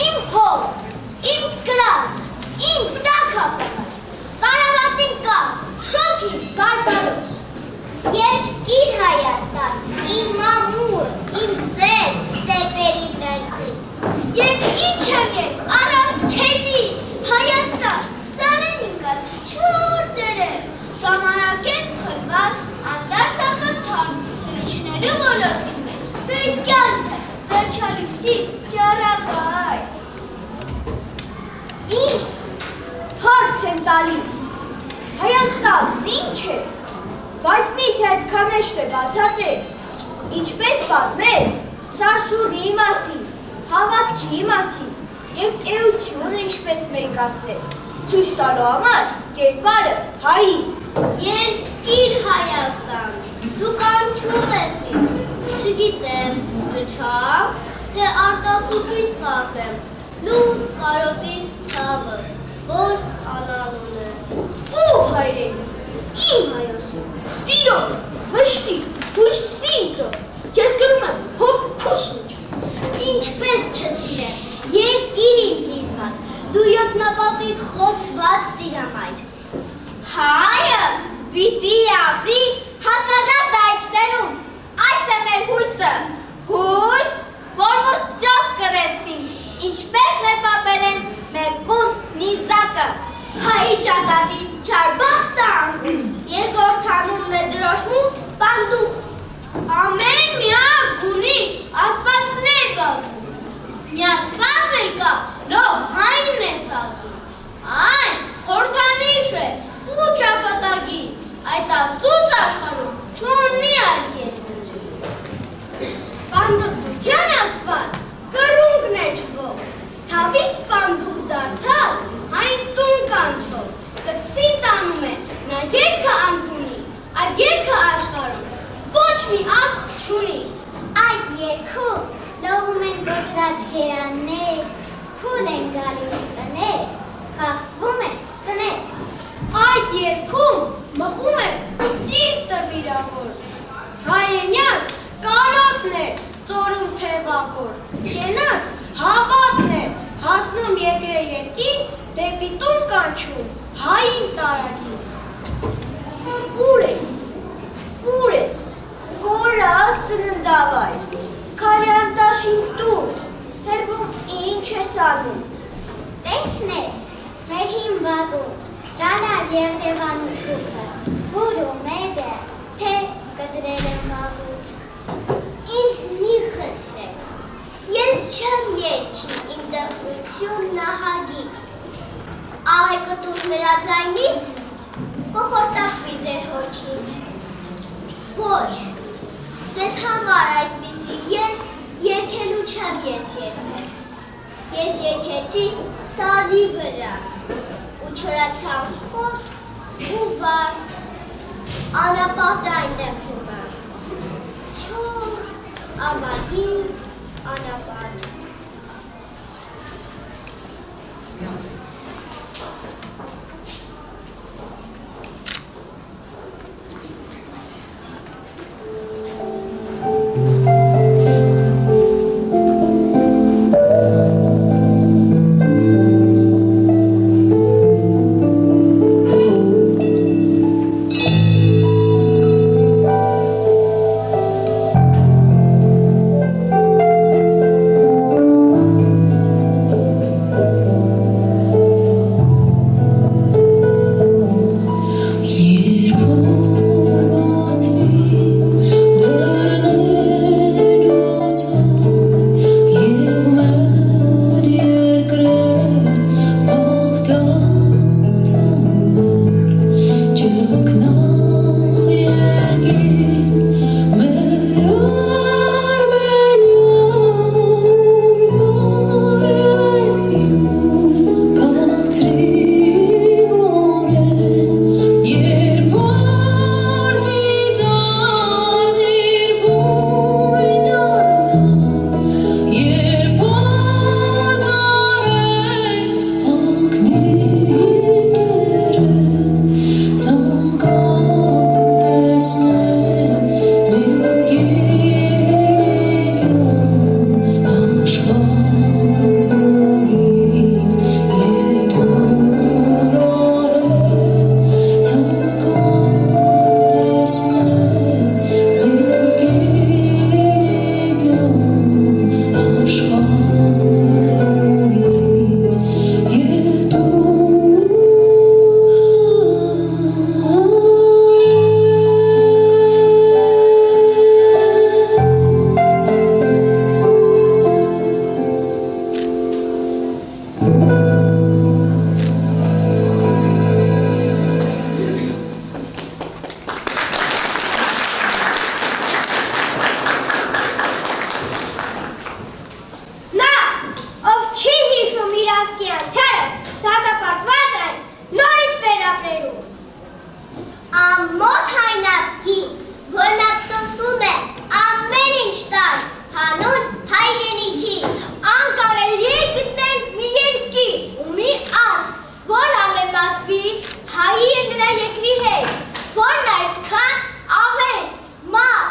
Իմ հով, իմ կրան, իմ տակապը, ծարավացին կա, շոքին բարբարոս, երկիր Հայաստան, իմ մամուր, իմ սեզ, ծեպերի վրանքից, և ինչ եմ ես առանց քեզի, Հայաստան, ծանեն ինքած չոր դերև, ժամանակ են խլված, անդարձակը թարմիչները ոլորվում են, բերկյանքը, վերջալիքսի ճարագայթ։ Ինձ հարց են տալիս, Հայաստանն ինչ է, բայց միթե այդքան էշտ է բացատրել, ինչպես պատմել սարսուռի մասին, հավատքի մասին և էություն ինչպես մերկացնել, ցույց տալու համար կերպարը հայի։ Երկիր Հայաստան, դու կանչում ես ինձ, չգիտեմ, ճչամ, թե արտասուքից վախեմ, լուտ կարոտից ցավը, որ անանուն է։ Ու հայրենի, իմ Հայաստան, սիրով, վշտի, հույսինձով, ես կրում եմ հոգուս մեջ։ Ինչպես չսիրեմ, երկիր իմ կիզված, դու յոտնապատիկ խոցված տիրամայր։ Հայը պիտի ապրի հակառակ դայչներում, այս է մեր հույսը, հույս, որ մուրճով կրեցինք, ինչպես մեր պապերեն մեր կուն նիզակը, հայի ճակատին չարբախտը անգուտ, երկրորդանումն է դրոշմում պանդուխտ, ամեն մի ազգունի ասպացներ բազում, մի ասպաց էլ կա, լով հային է սազում, այն խորթանիշ է, ու ճակատագի, այդ ասուց աշխարում չունի այլ երկիր։ Պանդուխտության աստված կրունկն է չվող, ցավից պանդուխտ դարձած այն տուն կանչվող, կցին տանում է, նա երգը անտունի, այդ երգը աշխարում ոչ մի ազգ չունի։ Այդ երգում լողում են ոտված գերաններ, փուլ են գալիս տներ, խախտվում է սներ։ Այդ երգում մխում է սիրտը վիրավոր, հայրենյաց կարոտն է ծորում թևավոր, կենաց հավատն է հասնում երկրե երկիր, դեպի տուն կանչում հային տարագիր։ Ուր ես, կորած ծննդավայր, քարյան տաշին տուն, հերվում ինչ ես անում։ Տեսնես, մեր հին վագում, դանալ Եվրևանում կուպը, բուրում է դեր, թե կտրել եմ վաղուց։ Ինձ մի խնդրեք, ես չեմ երկի իմ դղրություն նահագիկ, աղեկտուր վերաձայնից կոխորտակվի ձեր հոգին։ Ոչ, ձեզ համար այսպիսի երկելու չեմ ես երբեք, ես երկեցի սարի վրա, ու չորացամ խոտ ու վարդ, անապատ այնտեղ հումը, չոր, ամագիր, անապատ։ ազգի անցյալը դատապարտված են նորից վերապրելու։ Ամոթ այն ազգին, որն ափսոսում է ամեն ինչ տալ հանուն հայրենիքի, անկարելի է գտնել մի երկիր ու մի ազգ, որ համեմատվի հայի և նրա երկրի հետ, որն այսքան աղեր, մահ,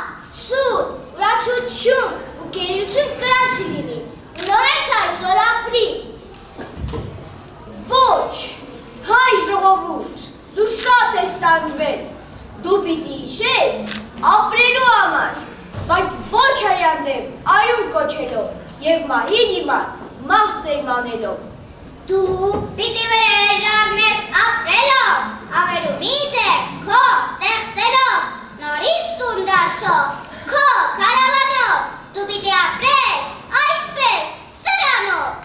սուր, ուրացություն ու գերություն կրած լինի, ու նորից այսօր ապրի։ Ոչ, հայ ժողովուրդ, դու շատ ես տանջվել, դու պիտի հիշես ապրելու համար, բայց ոչ հայյան դեմ արյուն կոչելով և մահի դիմաց մահ սերմանելով։ Դու պիտի վերժառնես ապրելով, ավերումի դեմ քո ստեղծելով, նորից տուն դարձով, քո կարավանով, դու պիտի ապրես այսպես սրանով։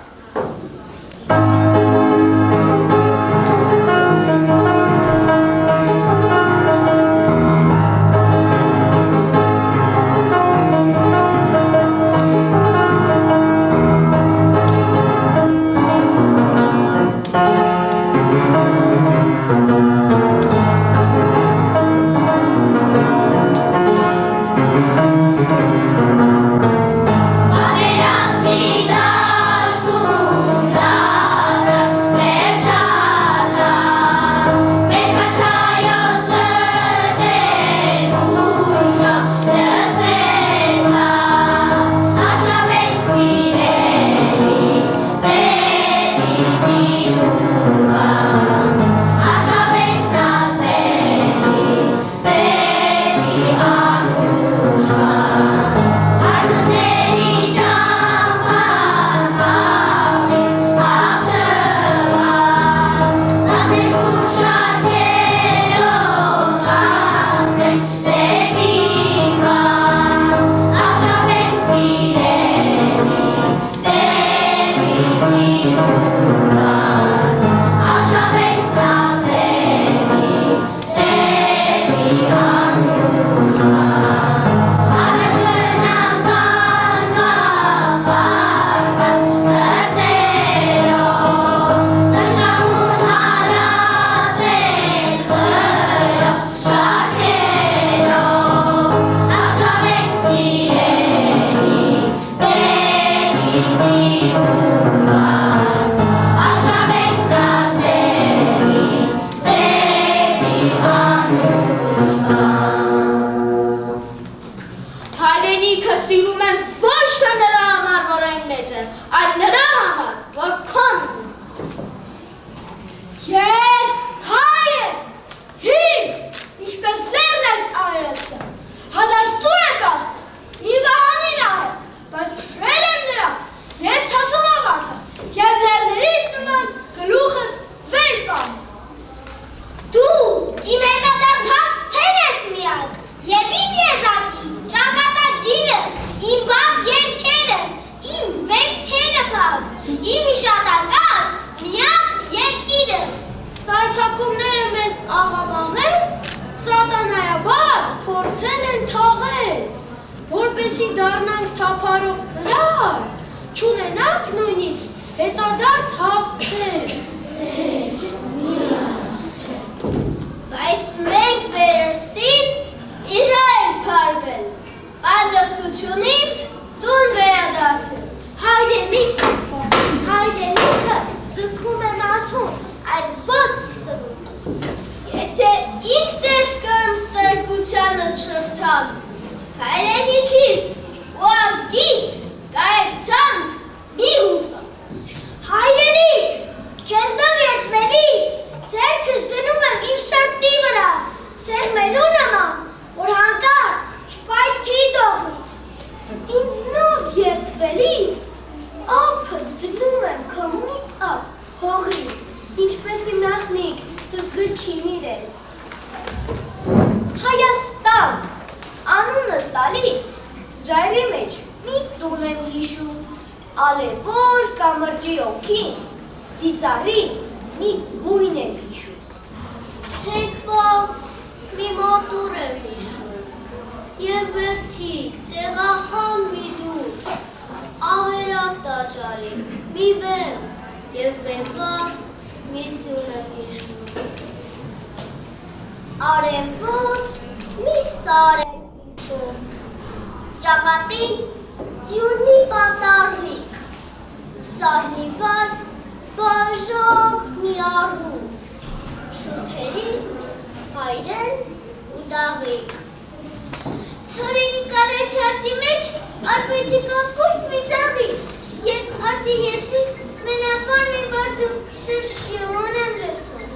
Հայրենիքը սիրում եմ ոչ թե նրա համար, որ այն մեծ է, այլ նրա համար, որ քոն ունի։ Ես հայ եմ, հին, ինչպես լեռն ես արեցը, հազար սուր է կախ, իմ վահանին ահել, բայց փշրել եմ նրանց, ես ցասով ավարտը, և լեռներից նման գլուխս վեր պան։ Դու իմ հետադարձած ցեն ես միակ, և իմ եզակի, ճակատագիրը, իմ բաց երկերը, իմ վերքերը փակ, իմ իշատակած միակ երկիրը։ Սայթաքումները մեզ աղավաղել, սատանայաբար փորձեն են թաղել, որպեսի դառնանք թափարող ծրար, չունենանք նույնիսկ հետադարձ հասցել։ Բայց մենք վերստին Իսրայել փարվել, բանդղտությունից տուն վերադարձել։ Հայրենիքը ձգում է մարդուն, այլ ոչ տվում։ Եթե ինքն ես կրում ստրկությանը շղթան, հայրենիքից ու ազգից կարեկցանք մի հուսատ։ Հայրենիք, քեզնով երդվելիս, ձեռքս դնում եմ իմ սրտի վրա, սեղմելու նման, որ հանդարտ չպայթի դողից։ Ինձնով երդվելիս, ափս դնում եմ քո մի ափ հողի, ինչպես իմ նախնիկ սուրբ գրքին իրենց։ Հայաստան, անունը տալիս, ժայռի մեջ մի տուն եմ հիշում, ալևոր կամրջի օքին, ծիծարի մի բույն եմ հիշում։ Թեքված մի մատուր եմ հիշում, և վերթի տեղահան մի դուր, ավերակ տաճարի մի վեմ, և բերված մի սյուն է հիշում։ Արևոտ մի սար է հիշում, ճակատին ձյունի պատառիկ, սարնի վար բաժակ մի առում, շուրթերին հայրեն ու դաղիկ։ Ցորենի կարաչարտի մեջ արպետի կապույտ մի ծաղի, և արդի եսի մենավար մի մարդու շրշյուն եմ լսում։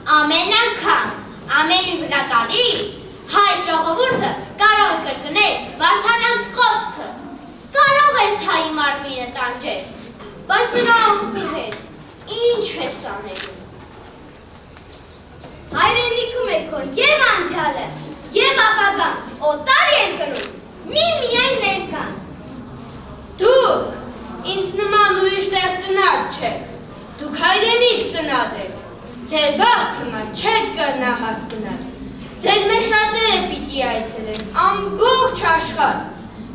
Ամեն անգամ, ամեն վրակալի, հայ ժողովուրդը կարող է կրկնել Վարդանանց խոսքը, կարող ես հայի մարմինը տանջել, բայց նրա անկու հետ ինչ ես անելու։ Հայրենիքում է քո և անցյալը, և ապագան, օտար երկրում միայն ներկան։ Դուք ինձ նման ուրիշ տեղ ծնած չեք, դուք հայրենիք ծնած եք, ձեր բախտը չեք կրնա հասկնալ։ Ձեզ մեր շատերը պիտի այցելեն, ամբողջ աշխարհ,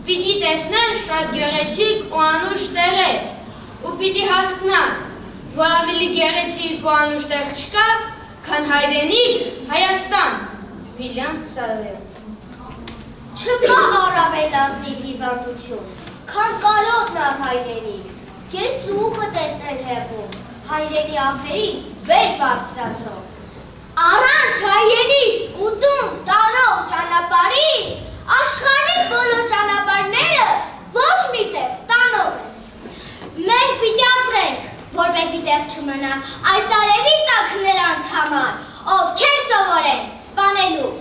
պիտի տեսնեն շատ գեղեցիկ ու անուշ տեղեր, ու պիտի հասկնան, որ ավելի գեղեցիկ ու անուշ տեղ չկա, քան հայրենիք Հայաստան։ Վիլյամ Սարոյան։ Չկա առավել ազնիվ հիվանդություն, քան կալոտն է հայրենիք, գետ ծուխը տեսնել հեռվում, հայրենի ափերից վեր բարձրացող։ Առանց հայրենի ու տուն տանող ճանապարհի աշխարհի բոլոր ճանապարհները ոչ մի տեղ տանող են։ Մենք պիտի ապրենք, որպեսզի տեղ չմնա այս արևի տակ նրանց համար, ովքեր սովորեն սպանելու։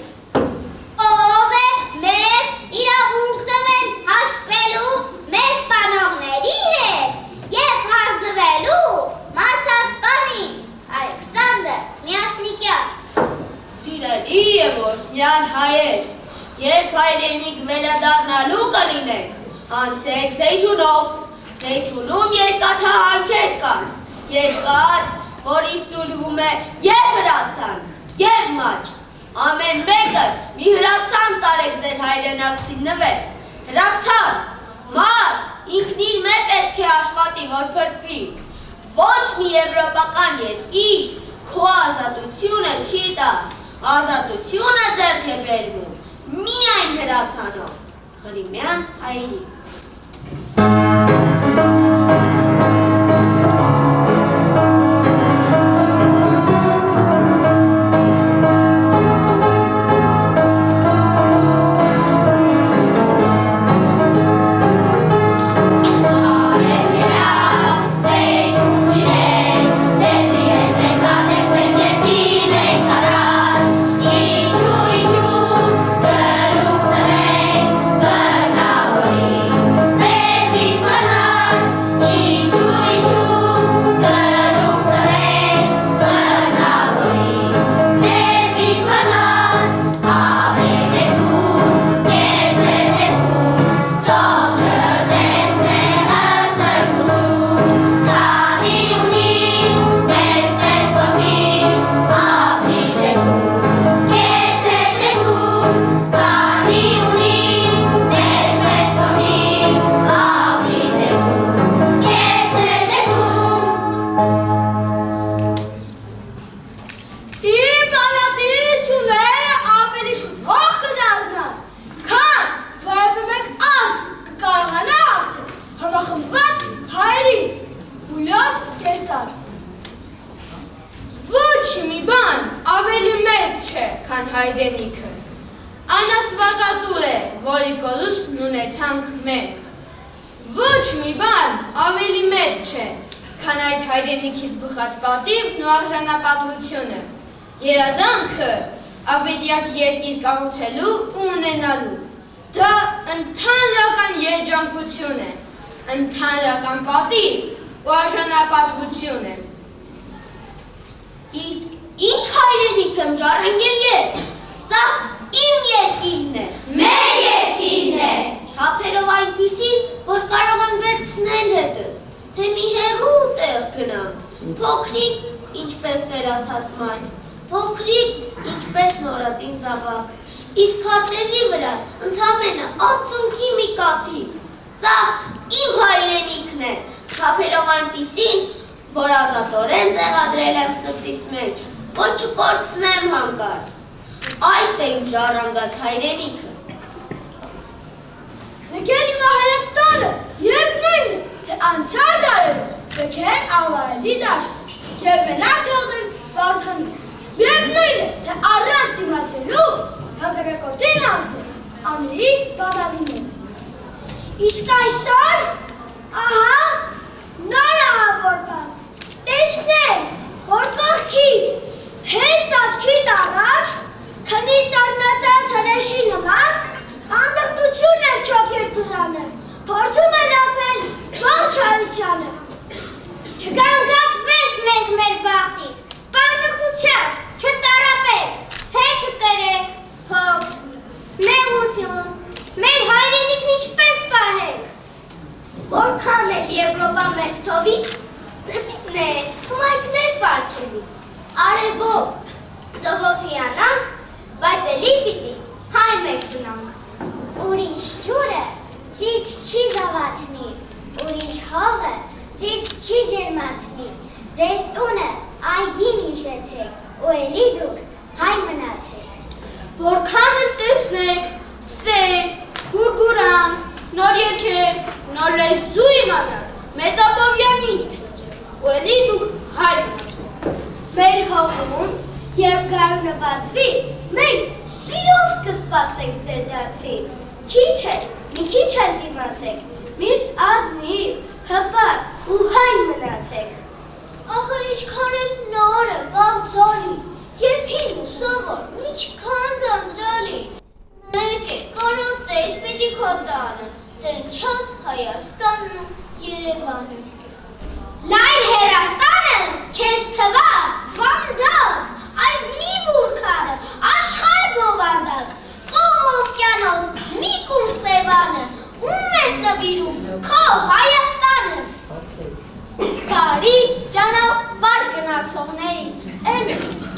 Ով է մեզ իրավունք տվել հաշտվելու մեզ սպանողների հետ և հանձնվելու մարդասպանին Ալեքսանդր Միասնիկյան։ Սիրելի և օրհնյալ հայեր, երբ հայրենիք վերադառնալու կլինեք, հանցեք Զեյթունով, Զեյթունում երկաթահանքեր կան, երկաթ, որից ծուլվում է և հրացան, և մաչ, ամեն մեկը մի հրացան տարեք ձեր հայրենակցին նվեր, հրացան, մարդ, ինքն իր մե պետք է աշխատի, որ փրկվի, ոչ մի եվրոպական երկիր քո ազատությունը չի տա, ազատությունը ձեռք է բերվում, միայն հրացանով, Ղրիմյան հայրիկ։ Հայրենիքը, այն աստվածատուր է, որի կորուստն ունեցանք մենք, ոչ մի բան ավելի մեծ չէ, քան այդ հայրենիքից բխած պատիվն ու արժանապատվությունը, երազանքը ավետյաց երկիր կառուցելու ու ունենալու, դա ընդհանրական երջանկություն է, ընդհանրական պատիվ ու արժանապատվություն է։ Իսկ ինչ հայրենիք եմ ժառանգել ես, սա իմ երկիրն է, մեր երկիրն է, չափերով այնպիսին, որ կարող եմ վերցնել հետս, թե մի հեռու տեղ գնամ, փոքրիկ, ինչպես ծերացած մայր, փոքրիկ, ինչպես նորածին զավակ, իսկ քարտեզի վրա ընդամենը արցունքի մի կաթիլ, սա իմ հայրենիքն է, չափերով այնպիսին, որ ազատորեն տեղադրել եմ սրտիս մեջ, որ չկորցնեմ հանկարծ, այս է իմ ժառանգած հայրենիքը։ Լքեն իմը Հայաստանը և նույնը, թե անցյալ դարերում լքեն ավայելի դաշտ և մենակ թողնեն Վարդանին, և նույնը, թե առանց դիմադրելու հեղինակորդին անցնել Անեի բանալիները։ Իսկ այսօր, ահա, նոր ահավոր բան, տեսնեն, որ կողքիդ, հենց աչքիդ առաջ, քնից արնացած հրեշի նման, անդղտություն էր չոքեր դրանը, փորձում են ապել ողջ հայությանը։ Չգանգատվենք մենք մեր բախտից, պանդղտության, չտարապենք, թե չկրենք, հոգս, նեղություն, մեր հայրենիքն ինչպես պահենք։ Որքան էլ Եվրոպա մեզ թովի, ռպիտներ, հմայքներ պարգևի, արևով, ծովով հիանանք, բայց էլի պիտի հայ մեկ գնանք։ Ուրիշ ջուրը սիրտ չի զավացնի, ուրիշ հողը սիրտ չի ջերմացնի, ձեր տունը այգին իշեցեք, ու էլի դուք հայ մնացեք։ Որքան էլ տեսնեք, սեր, գուրգուրանք, նոր երգեր, նոր լեզու իմանանք, մեծապավյանի իշեցեք, ու էլի դուք հայ մնացեք։ Մեր հողում, երբ գարունը բացվի, մենք սիրով կսպասենք ձեր դարձի, մի քիչ էլ դիմացեք, միշտ ազնիվ, հպարտ ու հայ մնացեք։ Ախր ինչքան էլ նոր է, բաղձալի, և հին ու սովոր, ինչքան ձանձրալի։ Մեկ է, կարոտես պիտի քո տանը, տենչաս Հայաստանն ու Երևանը։ Լայն հերաստանը քեզ թվա վանդակ, այս մի բուրքանը աշխարհ բովանդակ, ծով ու օվկիանոս մի կում սևանը, ում ես նվիրում քո Հայաստանը։ Բարի ճանապարհ գնացողների, էլ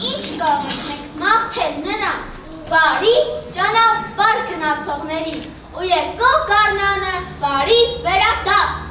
ինչ կարող ենք մաղթել նրանց, բարի ճանապարհ գնացողների, ու եկող գարնանը բարի վերադարձ։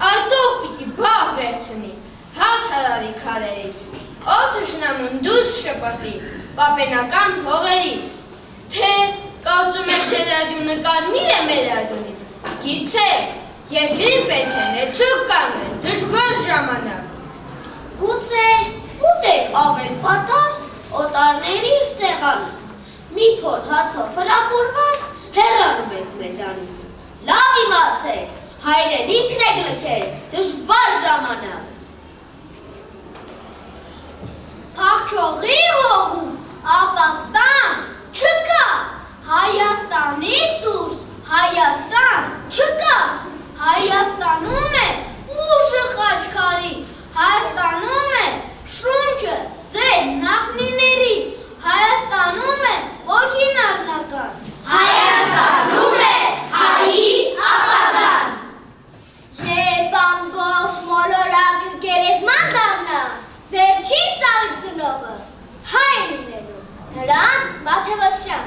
Այդով պիտի բաղ վերցնի, ցարարի քարերից, ով թշնամուն դուրս շպրտի պապենական հողերից, թե կարծում եք թե ռադիոնը կարմիր է մեր ռադիոնից, գիտեք, երկրին պետք է նեցուկ կանգնել դժվար ժամանակ։ Գուցե ուտեք ավել պատար օտարների սեղանից, մի փոր հացով հրապուրված հեռանում եք մեզանից։ Լավ իմացեք, հայրենիքն եք լքել դժվար ժամանակ։ Փախչողի հողում ապաստան չկա, Հայաստանից դուրս Հայաստան չկա, Հայաստանում է ուժը խաչքարի, Հայաստանում է շունչը ձեր նախնիների, Հայաստանում է ոգին առնական, Հայաստանում է հայի ապագան։ երբ ամբողջ մոլորակը գերեզման դառնա, վերջին ծաղիկ դնողը հայ լինելու, Հրանտ Մաթևոսյան։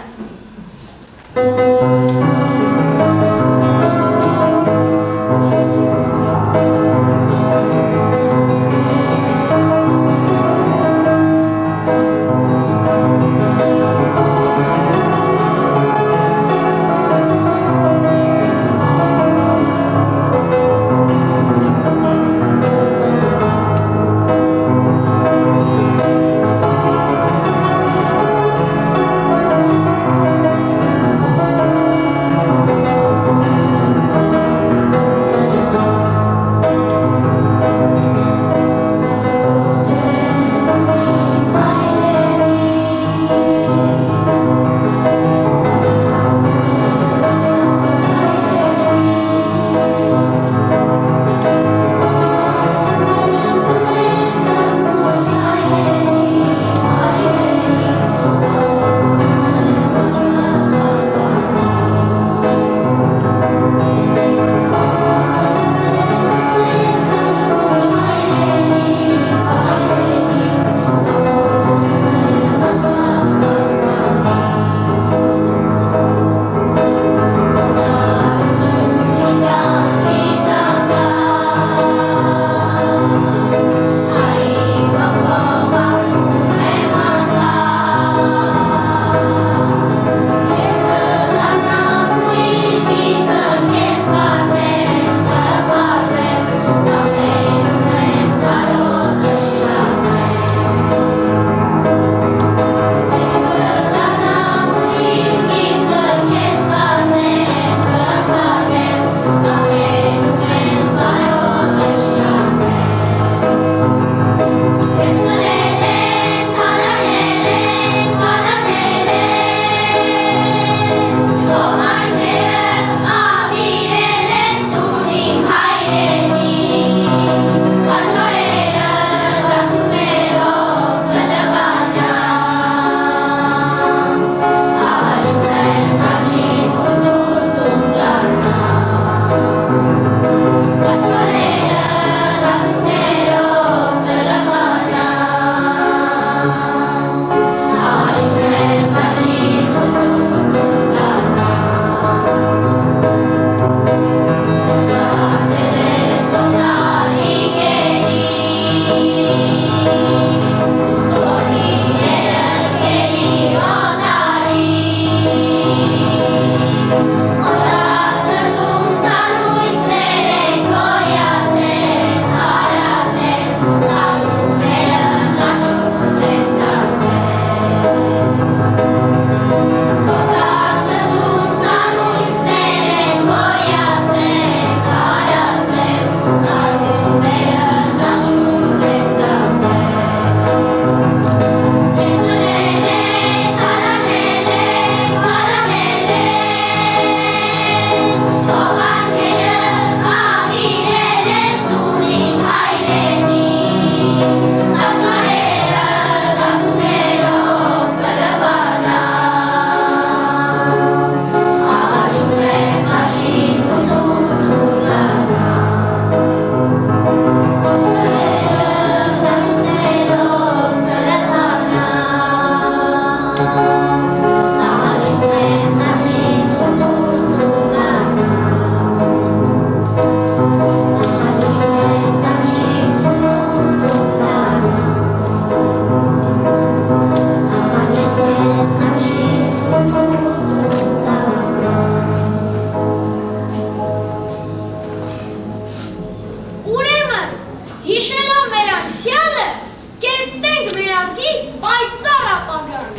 իր մեր ազգի պայծառ ապագան։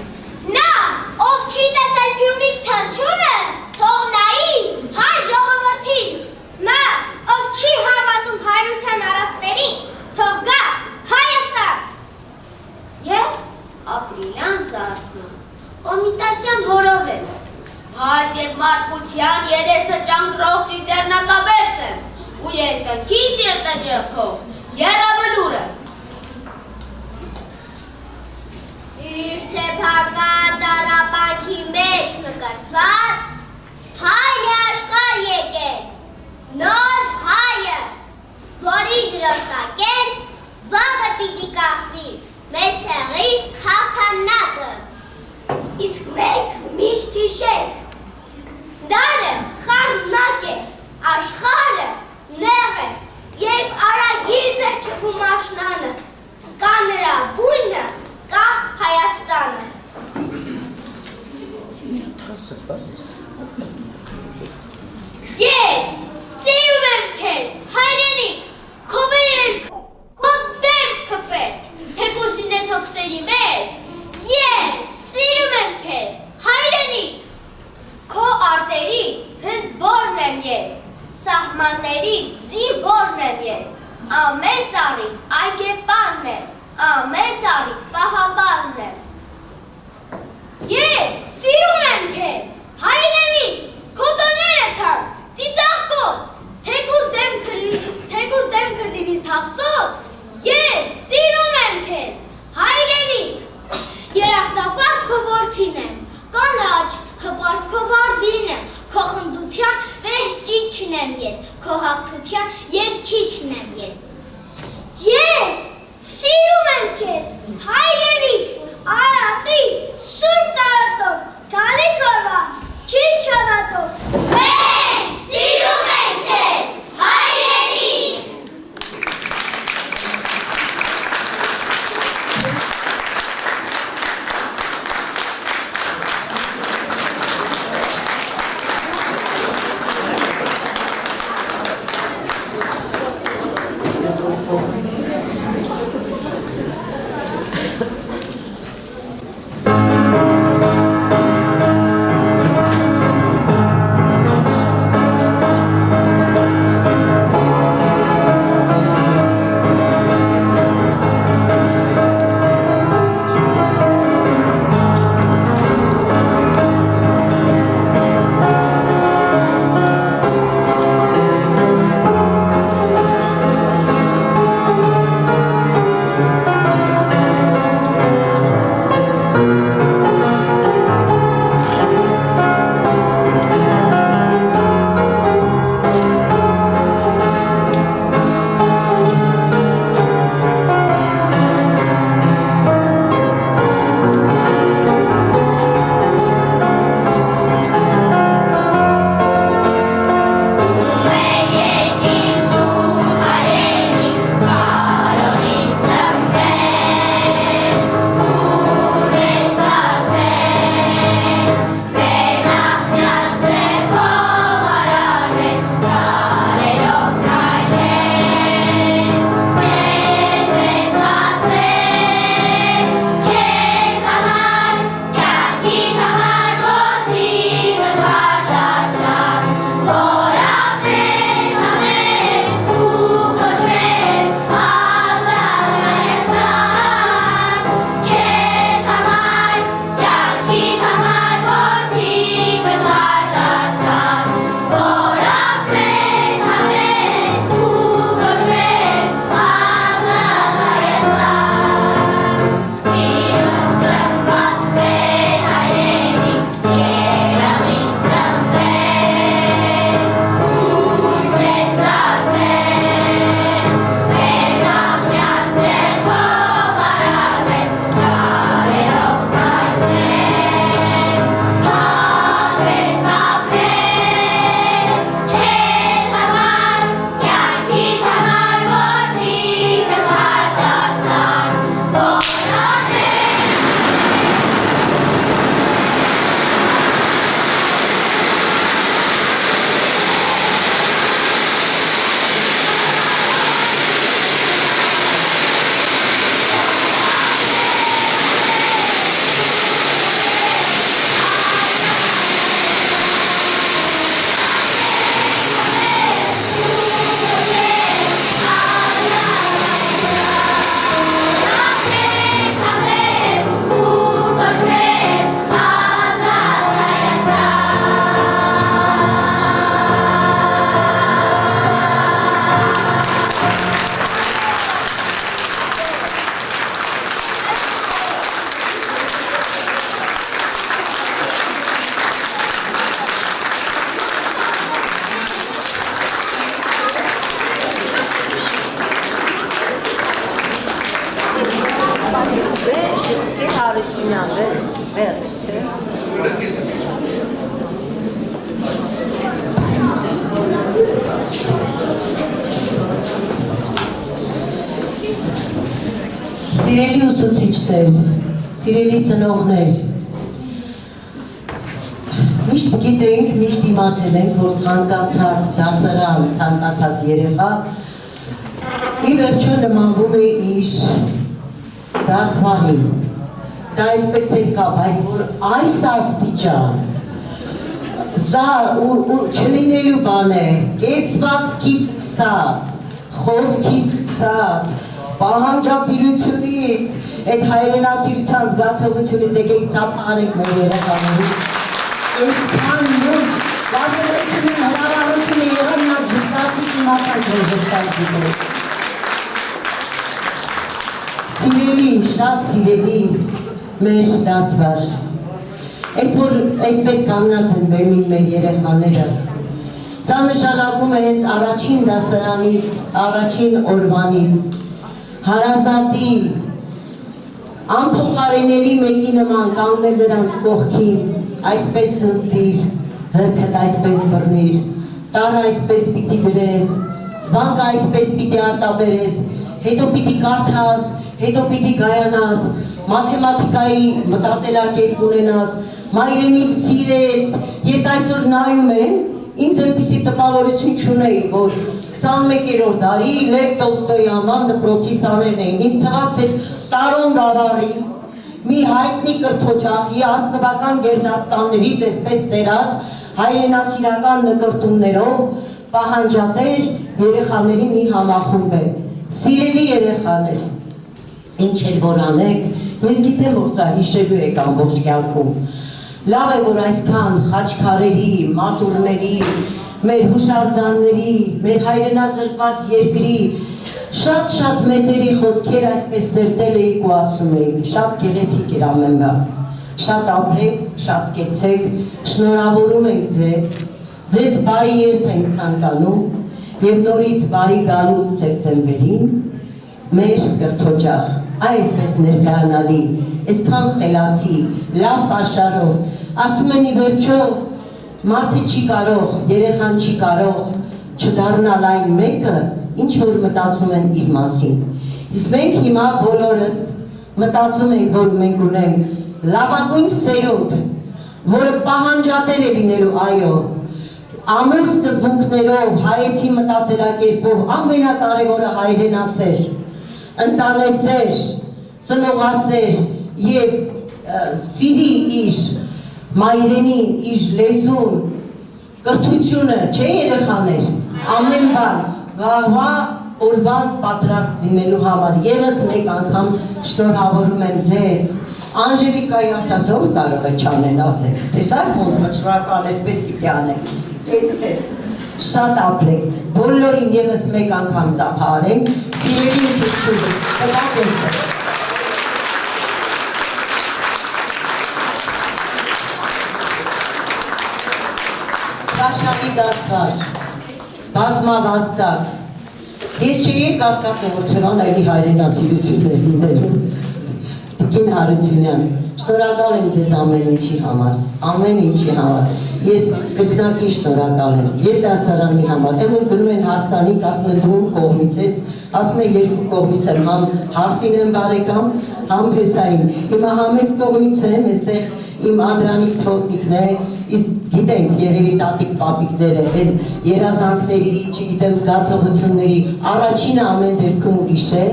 Նա, ով չի տեսել Փյունիկ թռչունը, թող նայի հայ ժողովրդին։ Նա, ով չի հավատում հայրության առասպերին, թող գա Հայաստան։ Ես ապրիլյան զարթնում, Կոմիտասյան հորովել եմ, բայց և Մարկության երեսը ճանկրող ծիծեռնակաբերդ եմ, ու երկնքի սիրտը ճեղքող եռաբլուրը։ Իր սեփական տառապանքի մեջ մկրտված հայր է աշխարհ եկել, նոր հայը, որի դրոշակեն վաղը պիտի կախվի մեր ցեղի հաղթանակը։ Իսկ մենք միշտ հիշենք, դարը խառնակ է, աշխարհը նեղ է, երբ արագիլն է ճկում աշնանը, կա նրա բույնը, կա Հայաստանը։ Ես սիրում եմ քեզ, հայրենիք, քո վերելքը, քո դեմքը պետք, թեկուզ լինես հոգսերի մեջ, ես սիրում եմ քեզ, հայրենիք, Քո արտերի հենց որն եմ ես, սահմանների զինվորն եմ ես, ամեն ծառիդ այգեպանն եմ, ամեն տարիդ պահապանն եմ։ Ես սիրում եմ քեզ, հայրենիք, Սիրելի ուսուցիչներ, սիրելի ծնողներ, միշտ գիտենք, միշտ իմացել ենք, որ ցանկացած դասարան, ցանկացած երեխա ի վերջո նմանվում է իր դասվարին։ Դա այդպես էլ կա, բայց որ այս աստիճան սա չլինելու բան է, կեցվածքից սկսած, խոսքից սկսած, պահանջատիրությունից, այդ հայրենասիրության զգացողությունից եկեք ծափահարեք մեր երեխաներին։ Այսքան լուրջ վարդերությունի հնարավորությունը եղան նա ժպտացիք իմացանք, որ ժպտանք դիտեց։ Սիրելի, շատ սիրելի մեր դասվար, այսպես կանգնած են բեմին մեր երեխաները, սա նշանակում է հենց առաջին դասարանից, առաջին օրվանից, հարազատի, անփոխարինելի մեկի նման կանգնել նրանց կողքին, այսպես նստիր, ձեռքդ այսպես բռնիր, տարը այսպես պիտի գրես, բանկը այսպես պիտի արտաբերես, հետո պիտի կարդաս, հետո պիտի գայանաս, մաթեմատիկայի մտածելակերպ ունենաս, մայրենից սիրես, ես այսօր նայում եմ, ինձ այնպիսի տպավորություն չունեի, որ 21-րդ դարի Լև Տոլստոյի անվան դպրոցի սաներն էին, ինձ թվաց, թե Տարոն Գավառի մի հայտնի կրթօջախի ազնվական գերդաստաններից այսպես սերած հայրենասիրական նկրտումներով պահանջատեր երեխաների մի համախումբ է։ Սիրելի երեխաներ, ինչ էլ որ անեք, ես գիտեմ, որ սա հիշելու եք ամբողջ կյանքում։ Լավ է, որ այսքան խաչքարերի, մատուրների, մեր հուշարձանների, մեր հայրենազրկված երկրի շատ մեծերի խոսքեր այսպես սերտել էիք ու ասում էիք, շատ գեղեցիկ էր ամեն բան, շատ ապրեք, շատ կեցեք, շնորհավորում ենք ձեզ բարի երթ ենք ցանկանում եւ նորից բարի գալուց սեպտեմբերին մեր կրթօջախ, այսպես ներկայանալի, այսքան խելացի, լավ պաշարով, ասում են ի վերջո մարդը չի կարող, երեխան չի կարող չդառնալ այն մեկը, ինչ որ մտածում են իր մասին։ Իսկ մենք հիմա բոլորս մտածում ենք, որ մենք ունենք լավագույն սերունդ, որը պահանջատեր է լինելու, այո, ամուր սկզբունքներով, հայեցի մտածելակերպով, ամենակարևորը հայրենասեր, ընտանեսեր, ծնողասեր եւ սիրի իր մայրենին, իր լեզուն, կրթությունը, չէ երեխաներ, ամեն բան, վաղվա օրվան պատրաստ լինելու համար, եւս մեկ անգամ շնորհավորում եմ ձեզ, Անժելիկայի ասած ով կարող է չանել ասել, տեսակ ոնց շնորհակալ այսպես պիտի անենք, տեցես, շատ ապրեք, բոլորին եւս մեկ անգամ ծափահարենք, սիրելի ուսուցչուհի, տվակ եստեղ։ Հրաշալի դասվար, բազմավաստակ, ես չէի կասկածում, որ Թևան այլի հայրենասիրություններ լինելու, Տիկին Հարությունյան, շնորհակալ եմ ձեզ ամեն ինչի համար, ես կրկնակի շնորհակալ եմ, երբ դասարանի համար, եմ որ գնում են հարսանիք, ասում են դու կողմից ես, ասում են երկու կողմից եմ, համ հարսին եմ բարեկամ, համ փեսային, հիմա համ ես կողմից եմ, այստեղ իմ անդրանիկ թոթմիկն է, իսկ գիտենք երևի տատիկ պապիկները, են երազանքների, չգիտեմ զգացողությունների, առաջինը ամեն դեպքում ուրիշ է,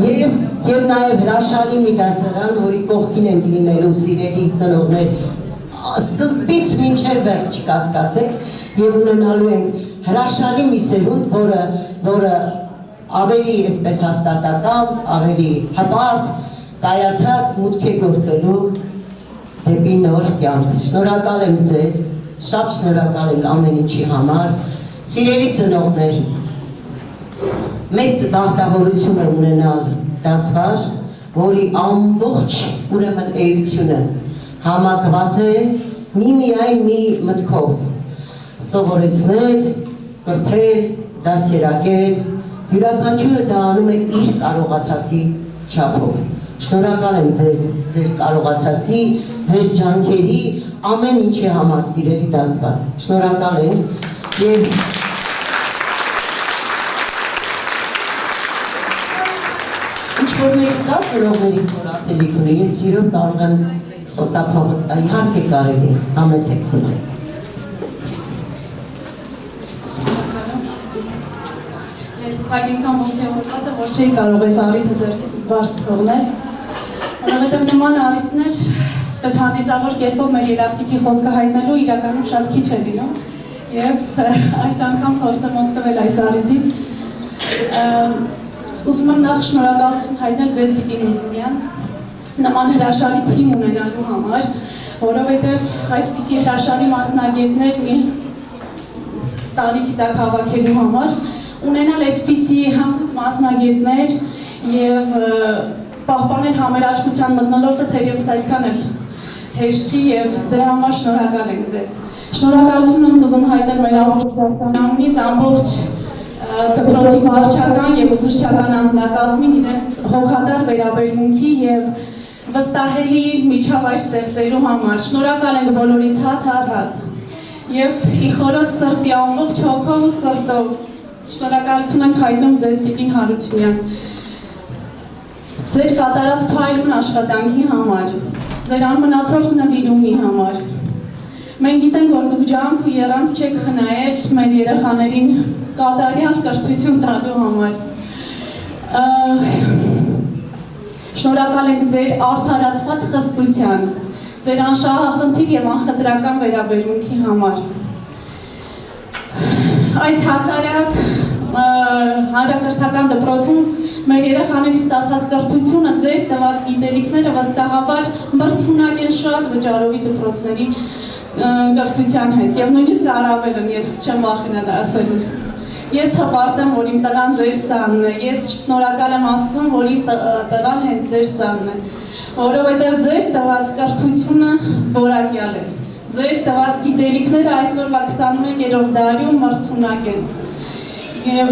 և նաև հրաշալի մի դասարան, որի կողքին ենք լինելու սիրելի ծնողներ, սկզբից մինչև վերջ չկասկածեք և ունենալու ենք հրաշալի մի սերունդ, որը ավելի այսպես հաստատակամ, ավելի հպարտ, կայացած մուտք է գործելու դեպի նոր կյանք։ Շնորհակալ եմ ձեզ, շատ շնորհակալ ենք ամեն ինչի համար, սիրելի ծնողներ, մեծ բախտավորություն է ունենալ դասվար, որի ամբողջ ուրեմն էությունը համակված է միայն մի մտքով, սովորեցնել, կրթել, դասերակել, յուրաքանչյուրը դա անում է իր կարողացածի չափով։ Շնորհակալ եմ ձեզ, ձեր կարողացածի, ձեր ջանքերի, ամեն ինչի համար, սիրելի դասվար։ Շնորհակալ եմ եւ ինչ-որ մեկ կա ծնողներից, որ ասելիք ունի, ես սիրով կարող եմ խոսափող, իհարկե կարելի է, համեցեք խնդրեմ։ Ես վագենքան ոգևորված եմ, որ չէի կարող ես առիթը ձեռքիցս բարձ թողնել, որովհետև նման առիթներ, պես հանդիսավոր կերպով մեր երախտիքի խոսքը հայտնելու իրականում շատ քիչ է լինում և այս անգամ փորձեմ օգտվել այս առիթից։ Ուզում եմ նախ շնորհակալություն հայտնել ձեզ Տիկին Ուզումյան, նման հրաշալի թիմ ունենալու համար, որովհետև այսպիսի հրաշալի մասնագետներ մի տանիքի տակ հավաքելու համար, ունենալ այսպիսի հմուտ մասնագետներ և պահպանել համերաշխության մթնոլորտը թերևս այդքան էլ հեշտ չի և դրա համար շնորհակալ ենք ձեզ։ Շնորհակալություն եմ ուզում հայտնել մեր ամբողջ դասարանից, ամբողջ դպրոցի վարչական և ուսուցչական անձնակազմին իրենց հոգատար վերաբերմունքի և վստահելի միջավայր ստեղծելու համար։ Շնորհակալ ենք բոլորից հատ առ հատ և ի խորոց սրտի ամբողջ հոգով ու սրտով շնորհակալություն ենք հայտնում ձեզ Տիկին Հարությունյան։ Ձեր կատարած փայլուն աշխատանքի համար, ձեր անմնացող նվիրումի համար։ Մենք գիտենք, որ դուք ջանք ու եռանդ չեք խնայել մեր երեխաներին կատարյալ կրթություն տալու համար։ Շնորհակալ ենք ձեր արդարացված խստության, ձեր անշահախնդիր և անխտրական վերաբերմունքի համար։ Այս հասարակ հանրակրթական դպրոցում մեր երեխաների ստացած կրթությունը, ձեր տված գիտելիքները վստահաբար մրցունակ են շատ վճարովի դպրոցների կրթության հետ և նույնիսկ առավել եմ, ես չեմ վախենա դա ասելուց։ Ես հպարտ եմ, որ իմ տղան ձեր սանն է, ես շնորհակալ եմ Աստծուն, որ իմ տղան հենց ձեր սանն է, որովհետև ձեր տված կրթությունը որակյալ է, ձեր տված գիտելիքները այսօրվա 21-րդ դարում մրցունակ են և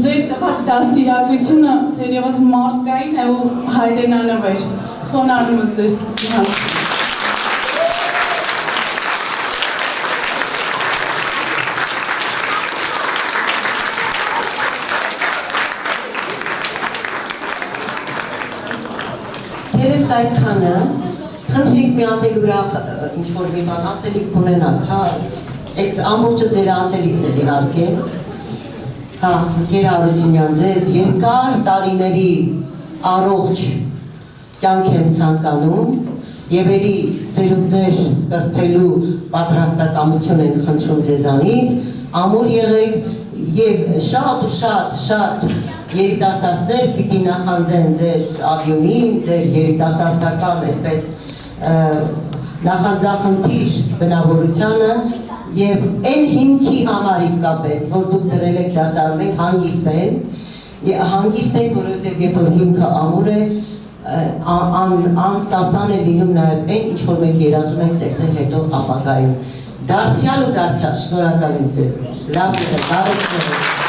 ձեր տված դաստիարակությունը թերևս մարդկային է ու հայրենանվեր, խոնարհում եմ ձեզ հանց։ Երևս այսքանը, խնդրիկ մի հատ էլ ուրախ ինչ-որ մի բան ասելիք կունենաք, հա, այս ամբողջը ձեր ասելիքն է իհարկե, հա, Գերա Հարությունյան, ձեզ երկար տարիների առողջ կյանք եմ ցանկանում և էլի սերունդներ կրթելու պատրաստակամություն ենք խնդրում ձեզանից, ամուր եղեք և շատ ու շատ երիտասարդներ պիտի նախանձեն ձեր ադյումին, ձեր երիտասարդական այսպես նախանձախնդիր բնավորությանը և այն հիմքի համար իսկապես, որ դուք դրել եք դասարանում ենք հանգիստ են, որովհետև երբ որ հիմքը ամուր է, անսասան է լինում նաև այն, ինչ որ մենք երազում ենք տեսնել հետո ապագայում։ Դարձյալ ու դարձյալ, շնորհակալ եմ ձեզ, լավ եղեք, բարեցնեք։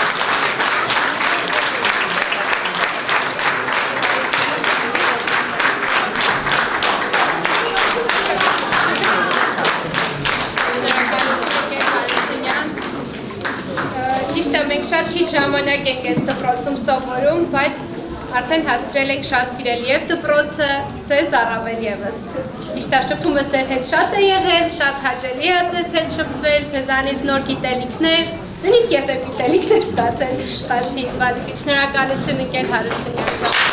Ճիշտ է, մենք շատ քիչ ժամանակ ենք այս դպրոցում սովորում, բայց արդեն հասցրել եք շատ սիրել և դպրոցը, ձեզ առավել ևս։ Ճիշտ է, շփումս ձեր հետ շատ է եղել, շատ հաճելի է ձեզ հետ շփվել, ձեզանից նոր գիտելիքներ, նույնիսկ ես եմ գիտելիքներ ստացել, բացի շնորհակալություն ընկեր Հարությունյան ջան։